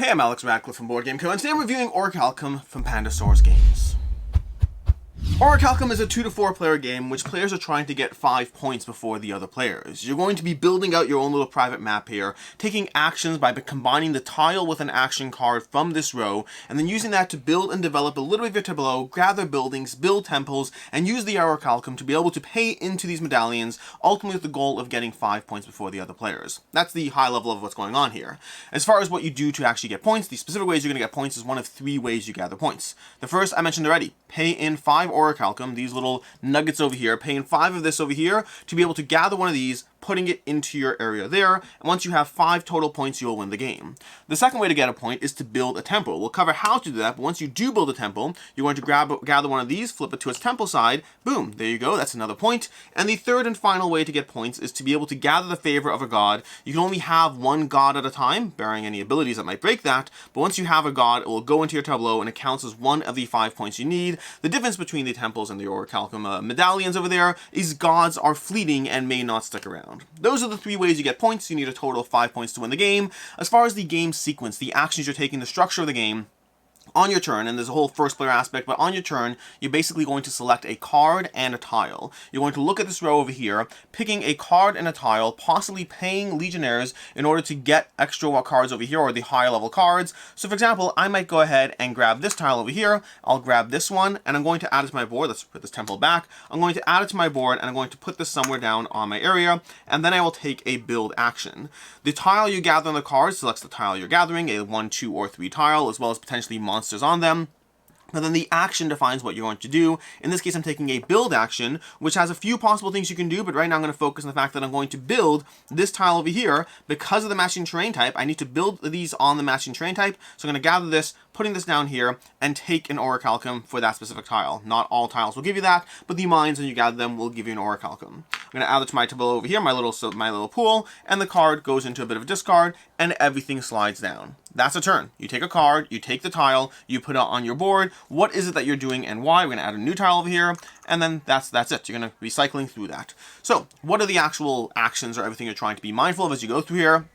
Hey, I'm Alex Radcliffe from Board Game Co. and today I'm reviewing Orichalcum from Pandasaurus Games. Orichalcum is a 2 to 4 player game which players are trying to get 5 points before the other players. You're going to be building out your own little private map here, taking actions by combining the tile with an action card from this row, and then using that to build and develop a little bit of your tableau, gather buildings, build temples, and use the Orichalcum to be able to pay into these medallions, ultimately with the goal of getting 5 points before the other players. That's the high level of what's going on here. As far as what you do to actually get points, the specific ways you're going to get points is one of 3 ways you gather points. The first I mentioned already, pay in 5 Orichalcum, these little nuggets over here, pay in 5 of this over here to be able to gather one of these, putting it into your area there, and once you have 5 total points, you'll win the game. The second way to get a point is to build a temple. We'll cover how to do that, but once you do build a temple, you're going to gather one of these, flip it to its temple side, boom, there you go, that's another point. And the third and final way to get points is to be able to gather the favor of a god. You can only have one god at a time, bearing any abilities that might break that, but once you have a god, it will go into your tableau and it counts as one of the 5 points you need. The difference between the temples and the Orichalcum medallions over there is gods are fleeting and may not stick around. Those are the 3 ways you get points. You need a total of 5 points to win the game. As far as the game sequence, the actions you're taking, the structure of the game, on your turn, and there's a whole first player aspect, but on your turn, you're basically going to select a card and a tile. You're going to look at this row over here, picking a card and a tile, possibly paying legionnaires in order to get extra cards over here, or the higher level cards. So for example, I might go ahead and grab this tile over here, I'll grab this one, and I'm going to add it to my board. Let's put this temple back. I'm going to add it to my board, and I'm going to put this somewhere down on my area, and then I will take a build action. The tile you gather on the card selects the tile you're gathering, a 1, 2, or 3 tile, as well as potentially monsters on them. But then the action defines what you're going to do. In this case, I'm taking a build action, which has a few possible things you can do, but right now I'm going to focus on the fact that I'm going to build this tile over here. Because of the matching terrain type, I need to build these on the matching terrain type. So I'm going to gather this, putting this down here, and take an Orichalcum for that specific tile. Not all tiles will give you that, but the mines, when you gather them, will give you an Orichalcum. I'm going to add it to my tableau over here, my little pool, and the card goes into a bit of a discard, and everything slides down. That's a turn. You take a card, you take the tile, you put it on your board. What is it that you're doing and why? We're going to add a new tile over here, and then that's it. You're going to be cycling through that. So what are the actual actions or everything you're trying to be mindful of as you go through here?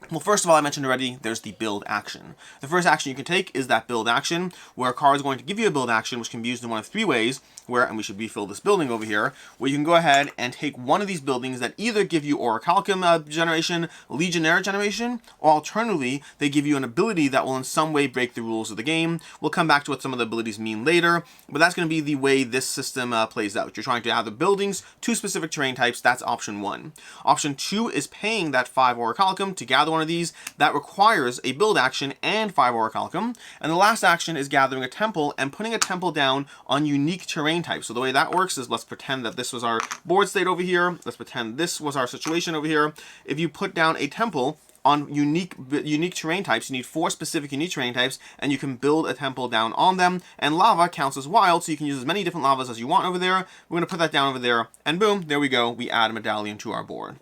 Well, first of all, I mentioned already, there's the build action. The first action you can take is that build action, where a card is going to give you a build action, which can be used in one of 3 ways, and we should refill this building over here, where you can go ahead and take one of these buildings that either give you Orichalcum generation, Legionnaire generation, or alternatively, they give you an ability that will in some way break the rules of the game. We'll come back to what some of the abilities mean later, but that's going to be the way this system plays out. You're trying to add the buildings to specific terrain types. That's option 1. Option 2 is paying that 5 Orichalcum to gather one of these. That requires a build action and 5 Orichalcum. And the last action is gathering a temple and putting a temple down on unique terrain types. So the way that works is, let's pretend that this was our board state over here. Let's pretend this was our situation over here. If you put down a temple on unique terrain types, you need 4 specific unique terrain types, and you can build a temple down on them. And lava counts as wild, so you can use as many different lavas as you want over there. We're going to put that down over there, and boom, there we go. We add a medallion to our board.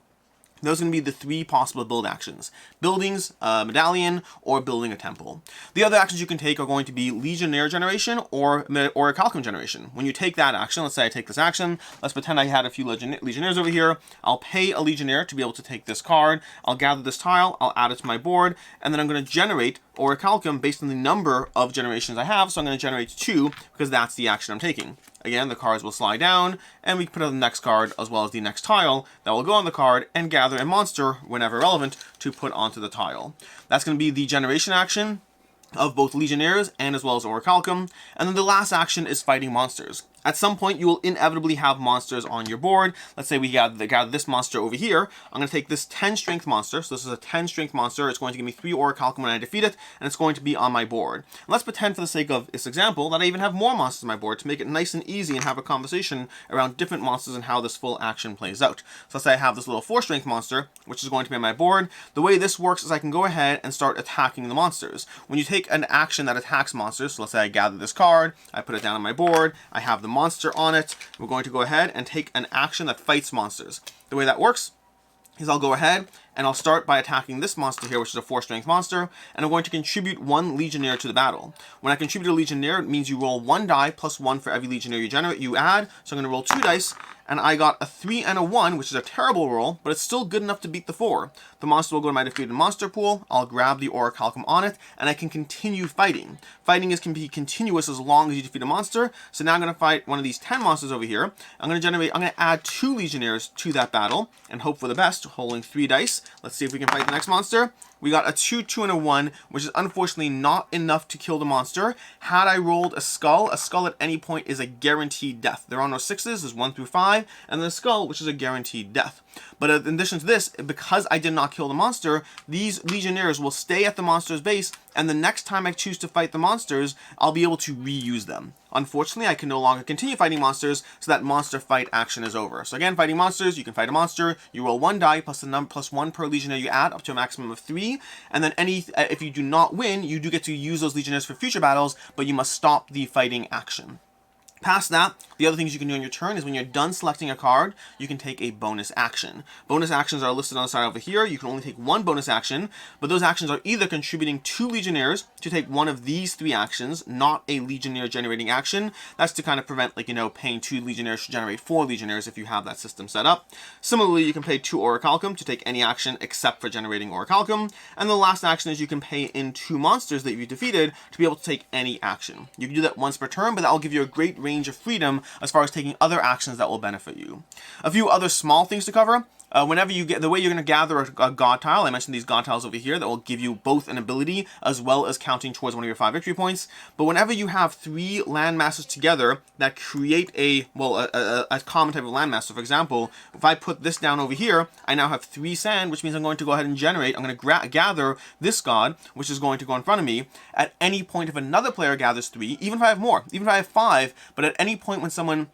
Those are going to be the 3 possible build actions. Buildings, medallion, or building a temple. The other actions you can take are going to be Legionnaire generation or Orichalcum generation. When you take that action, let's say I take this action, let's pretend I had a few Legionnaires over here. I'll pay a Legionnaire to be able to take this card. I'll gather this tile, I'll add it to my board, and then I'm going to generate Orichalcum based on the number of generations I have. So I'm going to generate 2 because that's the action I'm taking. Again, the cards will slide down, and we can put on the next card as well as the next tile that will go on the card and gather a monster whenever relevant to put onto the tile. That's going to be the generation action of both Legionnaires and as well as Orichalcum. And then the last action is fighting monsters. At some point, you will inevitably have monsters on your board. Let's say we gather this monster over here. I'm going to take this 10 strength monster. So this is a 10 strength monster. It's going to give me 3 Orichalcum when I defeat it, and it's going to be on my board. And let's pretend, for the sake of this example, that I even have more monsters on my board to make it nice and easy and have a conversation around different monsters and how this full action plays out. So let's say I have this little 4 strength monster, which is going to be on my board. The way this works is I can go ahead and start attacking the monsters. When you take an action that attacks monsters, so let's say I gather this card, I put it down on my board, I have the monster on it, we're going to go ahead and take an action that fights monsters. The way that works is I'll go ahead and I'll start by attacking this monster here, which is a 4 strength monster, and I'm going to contribute 1 legionnaire to the battle. When I contribute a legionnaire, it means you roll 1 die plus 1 for every legionnaire you add. So I'm going to roll 2 dice, and I got a 3 and a 1, which is a terrible roll, but it's still good enough to beat the 4. The monster will go to my defeated monster pool, I'll grab the Orichalcum on it, and I can continue fighting. Fighting can be continuous as long as you defeat a monster, so now I'm going to fight one of these 10 monsters over here. I'm going to add 2 legionnaires to that battle, and hope for the best, rolling 3 dice. Let's see if we can fight the next monster. We got a 2, 2, and a 1, which is unfortunately not enough to kill the monster. Had I rolled a skull at any point is a guaranteed death. There are no 6s, there's 1 through 5, and then a skull, which is a guaranteed death. But in addition to this, because I did not kill the monster, these legionnaires will stay at the monster's base, and the next time I choose to fight the monsters, I'll be able to reuse them. Unfortunately, I can no longer continue fighting monsters, so that monster fight action is over. So again, fighting monsters, you can fight a monster, you roll 1 die plus the number plus 1 per legionnaire you add, up to a maximum of 3, and then if you do not win, you do get to use those legionnaires for future battles, but you must stop the fighting action. Past that, the other things you can do on your turn is when you're done selecting a card, you can take a bonus action. Bonus actions are listed on the side over here. You can only take 1 bonus action, but those actions are either contributing 2 legionnaires to take one of these 3 actions, not a legionnaire generating action. That's to kind of prevent, paying 2 legionnaires to generate 4 legionnaires if you have that system set up. Similarly, you can pay 2 Orichalcum to take any action except for generating Orichalcum. And the last action is you can pay in 2 monsters that you've defeated to be able to take any action. You can do that once per turn, but that will give you a great range of freedom as far as taking other actions that will benefit you. A few other small things to cover. Whenever you get the way you're going to gather a god tile, I mentioned these god tiles over here that will give you both an ability as well as counting towards one of your 5 victory points. But whenever you have 3 land masses together that create a common type of land mass. So for example, if I put this down over here, I now have 3 sand, which means I'm going to go ahead and generate. I'm going to gather this god, which is going to go in front of me. At any point, if another player gathers 3, even if I have more, even if I have 5, but at any point when someone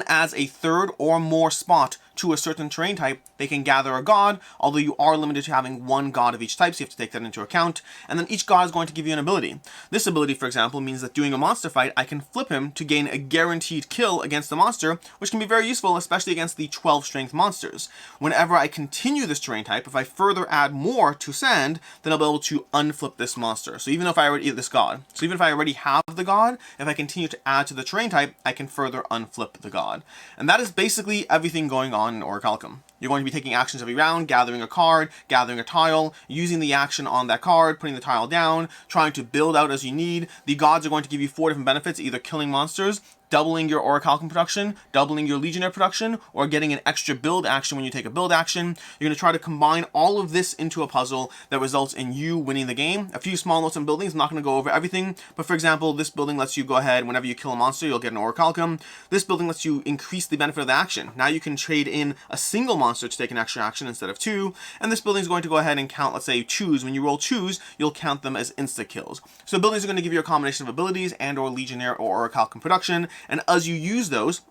adds a 3rd or more spot to a certain terrain type, they can gather a god, although you are limited to having 1 god of each type, so you have to take that into account. And then each god is going to give you an ability. This ability, for example, means that doing a monster fight, I can flip him to gain a guaranteed kill against the monster, which can be very useful, especially against the 12 strength monsters. Whenever I continue this terrain type, if I further add more to sand, then I'll be able to unflip this monster. So even if I already have the god, if I continue to add to the terrain type, I can further unflip the god. And that is basically everything going on in Orichalcum. You're going to be taking actions every round, gathering a card, gathering a tile, using the action on that card, putting the tile down, trying to build out as you need. The gods are going to give you 4 different benefits, either killing monsters, doubling your Orichalcum production, doubling your legionnaire production, or getting an extra build action when you take a build action. You're going to try to combine all of this into a puzzle that results in you winning the game. A few small notes on buildings. I'm not going to go over everything, but for example, this building lets you go ahead, whenever you kill a monster, you'll get an Orichalcum. This building lets you increase the benefit of the action. Now you can trade in a single monster to take an extra action instead of 2, and this building is going to go ahead and count, let's say, 2s. When you roll 2s, you'll count them as insta-kills. So buildings are going to give you a combination of abilities and or legionnaire or Orichalcum production, and as you use those,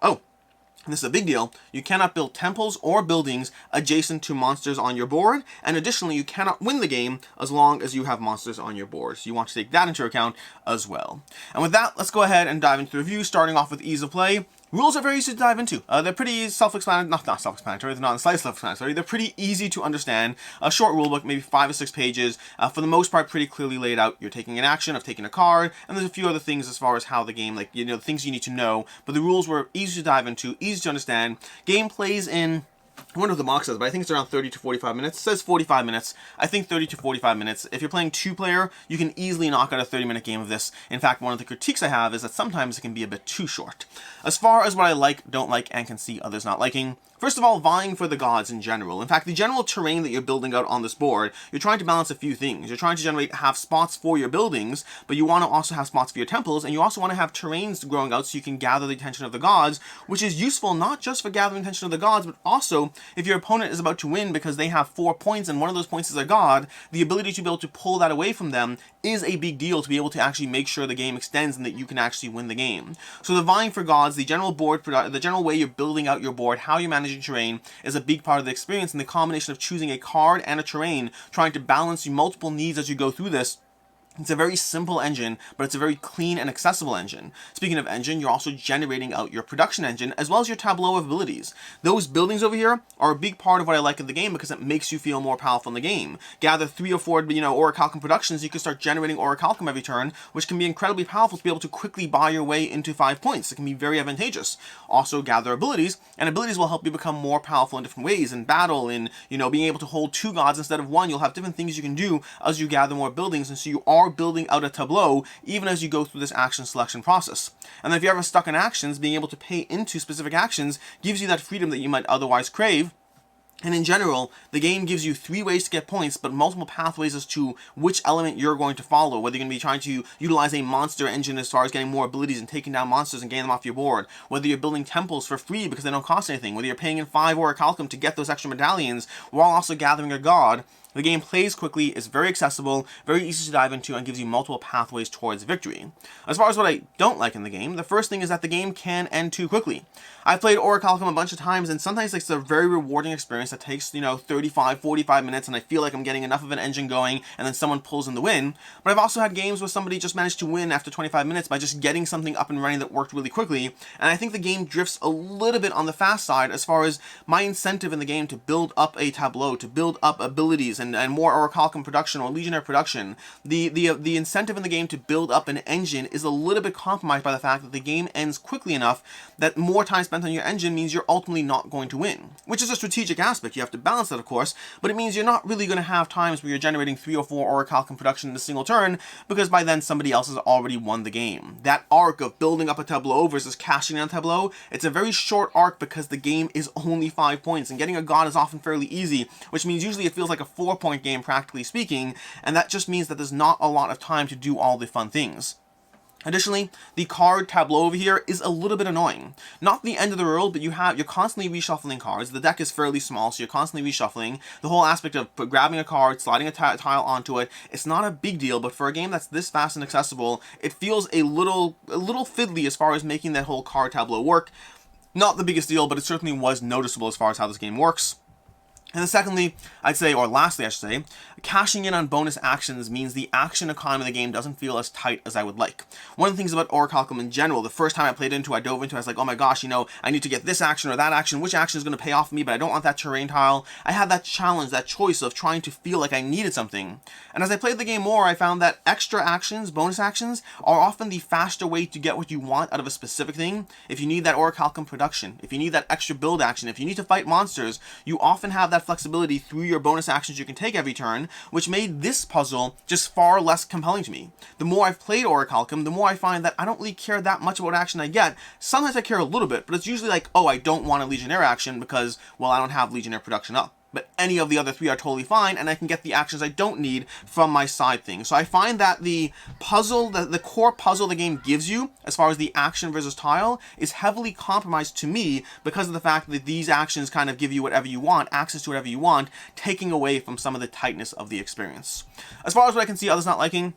this is a big deal, you cannot build temples or buildings adjacent to monsters on your board, and additionally, you cannot win the game as long as you have monsters on your board. So you want to take that into account as well. And with that, let's go ahead and dive into the review, starting off with ease of play. Rules are very easy to dive into. They're pretty self-explanatory, not self-explanatory, they're not in the slightest self-explanatory. They're pretty easy to understand. A short rulebook, maybe 5 or 6 pages. For the most part, pretty clearly laid out. You're taking an action, I've taken a card, and there's a few other things as far as how the game, the things you need to know. But the rules were easy to dive into, easy to understand. Game plays in, I wonder what the box says, but I think it's around 30 to 45 minutes. It says 45 minutes. I think 30 to 45 minutes. If you're playing 2-player, you can easily knock out a 30-minute game of this. In fact, one of the critiques I have is that sometimes it can be a bit too short. As far as what I like, don't like, and can see others not liking, first of all, vying for the gods in general. In fact, the general terrain that you're building out on this board, you're trying to balance a few things. You're trying to have spots for your buildings, but you want to also have spots for your temples, and you also want to have terrains growing out so you can gather the attention of the gods, which is useful not just for gathering attention of the gods, but also if your opponent is about to win because they have 4 points and one of those points is a god, the ability to be able to pull that away from them is a big deal to be able to actually make sure the game extends and that you can actually win the game. So the vying for gods, the general way you're building out your board, how you're managing terrain is a big part of the experience, and the combination of choosing a card and a terrain, trying to balance your multiple needs as you go through this, It's a very simple engine, but it's a very clean and accessible engine. Speaking of engine, you're also generating out your production engine as well as your tableau of abilities. Those buildings over here are a big part of what I like in the game because it makes you feel more powerful in the game. Gather 3 or 4, Orichalcum productions, you can start generating Orichalcum every turn, which can be incredibly powerful to be able to quickly buy your way into 5 points. It can be very advantageous. Also, gather abilities, and abilities will help you become more powerful in different ways. In battle, in, being able to hold 2 gods instead of 1, you'll have different things you can do as you gather more buildings, and so you are building out a tableau even as you go through this action selection process. And then if you're ever stuck in actions, being able to pay into specific actions gives you that freedom that you might otherwise crave. And in general, the game gives you 3 ways to get points, but multiple pathways as to which element you're going to follow, whether you're going to be trying to utilize a monster engine as far as getting more abilities and taking down monsters and getting them off your board, whether you're building temples for free because they don't cost anything, whether you're paying in 5 Orichalcum to get those extra medallions while also gathering a god. The game plays quickly, is very accessible, very easy to dive into, and gives you multiple pathways towards victory. As far as what I don't like in the game, the first thing is that the game can end too quickly. I've played Orichalcum a bunch of times, and sometimes it's a very rewarding experience that takes, 35, 45 minutes, and I feel like I'm getting enough of an engine going, and then someone pulls in the win. But I've also had games where somebody just managed to win after 25 minutes by just getting something up and running that worked really quickly, and I think the game drifts a little bit on the fast side as far as my incentive in the game to build up a tableau, to build up abilities, and more Orichalcum production or Legionnaire production. The incentive in the game to build up an engine is a little bit compromised by the fact that the game ends quickly enough that more time spent on your engine means you're ultimately not going to win. Which is a strategic aspect. You have to balance that, of course, but it means you're not really going to have times where you're generating 3 or 4 Orichalcum production in a single turn, because by then somebody else has already won the game. That arc of building up a tableau versus cashing in a tableau, it's a very short arc because the game is only 5 points, and getting a god is often fairly easy, which means usually it feels like a 4-point game, practically speaking, and that just means that there's not a lot of time to do all the fun things. Additionally, the card tableau over here is a little bit annoying. Not the end of the world, but you're constantly reshuffling cards. The deck is fairly small, so you're constantly reshuffling. The whole aspect of grabbing a card, sliding a tile onto it, it's not a big deal, but for a game that's this fast and accessible, it feels a little fiddly as far as making that whole card tableau work. Not the biggest deal, but it certainly was noticeable as far as how this game works. And then secondly, lastly I should say, cashing in on bonus actions means the action economy of the game doesn't feel as tight as I would like. One of the things about Orichalcum in general, the first time I played into it, I dove into it, I was like, oh my gosh, I need to get this action or that action, which action is going to pay off for me, but I don't want that terrain tile. I had that challenge, that choice of trying to feel like I needed something. And as I played the game more, I found that extra actions, bonus actions, are often the faster way to get what you want out of a specific thing. If you need that Orichalcum production, if you need that extra build action, if you need to fight monsters, you often have that flexibility through your bonus actions you can take every turn, which made this puzzle just far less compelling to me. The more I've played Orichalcum, the more I find that I don't really care that much about action I get. Sometimes I care a little bit, but it's usually like, oh, I don't want a Legionnaire action because, well, I don't have Legionnaire production up. But any of the other 3 are totally fine, and I can get the actions I don't need from my side thing. So I find that the puzzle, the core puzzle the game gives you, as far as the action versus tile, is heavily compromised to me because of the fact that these actions kind of give you whatever you want, access to whatever you want, taking away from some of the tightness of the experience. As far as what I can see others not liking,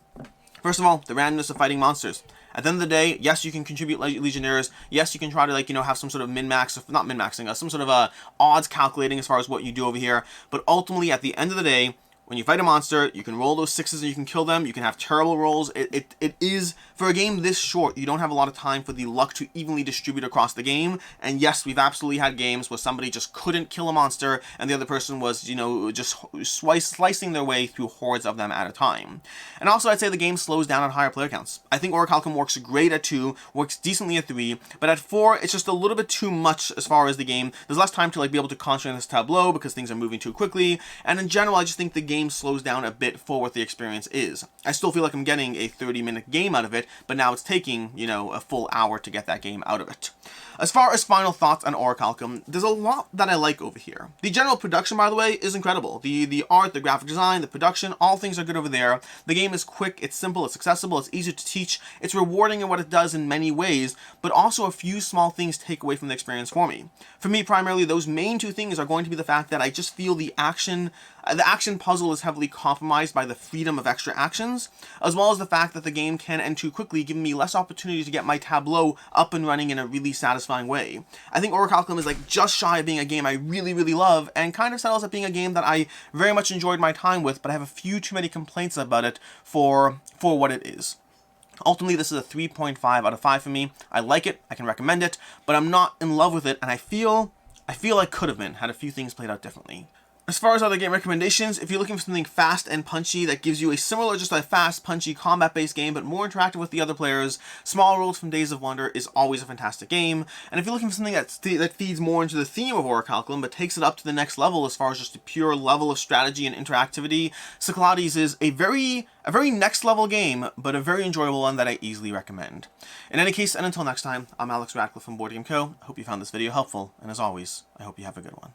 first of all, the randomness of fighting monsters. At the end of the day, yes, you can contribute Legionnaires. Yes, you can try to, have some sort of min-max, not min-maxing, some sort of odds calculating as far as what you do over here. But ultimately, at the end of the day, when you fight a monster, you can roll those 6s and you can kill them. You can have terrible rolls. It is, for a game this short, you don't have a lot of time for the luck to evenly distribute across the game. And yes, we've absolutely had games where somebody just couldn't kill a monster and the other person was, just slicing their way through hordes of them at a time. And also, I'd say the game slows down at higher player counts. I think Orichalcum works great at 2, works decently at 3, but at 4, it's just a little bit too much as far as the game. There's less time to be able to concentrate on this tableau because things are moving too quickly. And in general, I just think the game slows down a bit for what the experience is. I still feel like I'm getting a 30-minute game out of it, but now it's taking, a full hour to get that game out of it. As far as final thoughts on Orichalcum, there's a lot that I like over here. The general production, by the way, is incredible. The art, the graphic design, the production, all things are good over there. The game is quick, it's simple, it's accessible, it's easy to teach, it's rewarding in what it does in many ways, but also a few small things take away from the experience for me. For me, primarily, those main 2 things are going to be the fact that I just feel the action puzzle is heavily compromised by the freedom of extra actions, as well as the fact that the game can end too quickly, giving me less opportunity to get my tableau up and running in a really satisfying way. I think Orichalcum is like just shy of being a game I really, really love, and kind of settles at being a game that I very much enjoyed my time with, but I have a few too many complaints about it for what it is. Ultimately, this is a 3.5 out of 5 for me. I like it, I can recommend it, but I'm not in love with it, and I feel I could have been, had a few things played out differently. As far as other game recommendations, if you're looking for something fast and punchy that gives you a similar, just a fast, punchy, combat-based game, but more interactive with the other players, Small World from Days of Wonder is always a fantastic game. And if you're looking for something that feeds more into the theme of Orichalcum, but takes it up to the next level as far as just a pure level of strategy and interactivity, Cyclades is a very next level game, but a very enjoyable one that I easily recommend. In any case, and until next time, I'm Alex Radcliffe from Board Game Co. I hope you found this video helpful, and as always, I hope you have a good one.